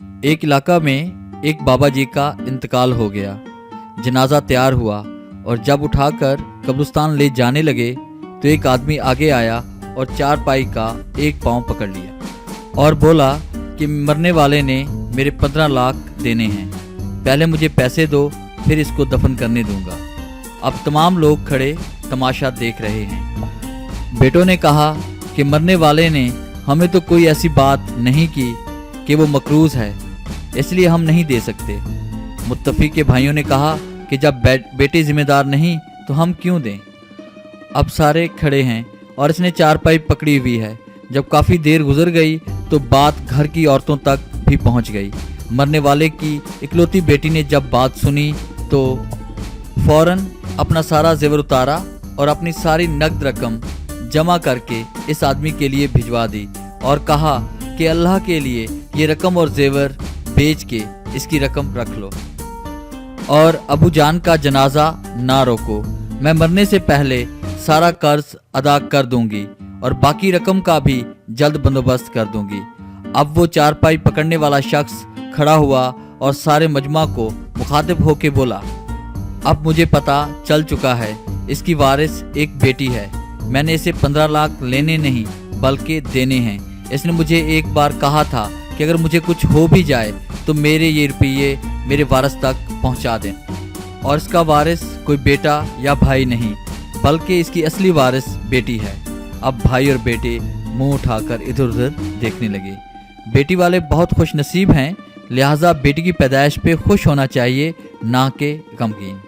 एक इलाका में एक बाबा जी का इंतकाल हो गया। जनाजा तैयार हुआ और जब उठाकर कब्रिस्तान ले जाने लगे तो एक आदमी आगे आया और चारपाई का एक पाँव पकड़ लिया और बोला कि मरने वाले ने मेरे 15 लाख देने हैं, पहले मुझे पैसे दो फिर इसको दफन करने दूंगा। अब तमाम लोग खड़े तमाशा देख रहे हैं। बेटों ने कहा कि मरने वाले ने हमें तो कोई ऐसी बात नहीं की कि वो मकरूज है, इसलिए हम नहीं दे सकते। मुत्तफिक के भाइयों ने कहा कि जब बेटे जिम्मेदार नहीं तो हम क्यों दें। अब सारे खड़े हैं और इसने चारपाई पकड़ी हुई है। जब काफ़ी देर गुजर गई तो बात घर की औरतों तक भी पहुंच गई। मरने वाले की इकलौती बेटी ने जब बात सुनी तो फौरन अपना सारा जेवर उतारा और अपनी सारी नकद रकम जमा करके इस आदमी के लिए भिजवा दी और कहा कि अल्लाह के लिए ये रकम और जेवर बेच के इसकी रकम रख लो और अबू जान का जनाजा ना रोको। मैं मरने से पहले सारा कर्ज अदा कर दूंगी और बाकी रकम का भी जल्द बंदोबस्त कर दूंगी। अब वो चारपाई पकड़ने वाला शख्स खड़ा हुआ और सारे मजमा को मुखातिब होके बोला, अब मुझे पता चल चुका है इसकी वारिस एक बेटी है। मैंने इसे 15 लाख लेने नहीं बल्कि देने हैं। इसने मुझे एक बार कहा था कि अगर मुझे कुछ हो भी जाए तो मेरे ये रुपये मेरे वारिस तक पहुंचा दें। और इसका वारिस कोई बेटा या भाई नहीं बल्कि इसकी असली वारिस बेटी है। अब भाई और बेटे मुंह उठाकर इधर उधर देखने लगे। बेटी वाले बहुत खुश नसीब हैं, लिहाजा बेटी की पैदाइश पे खुश होना चाहिए, ना कि गमगीन।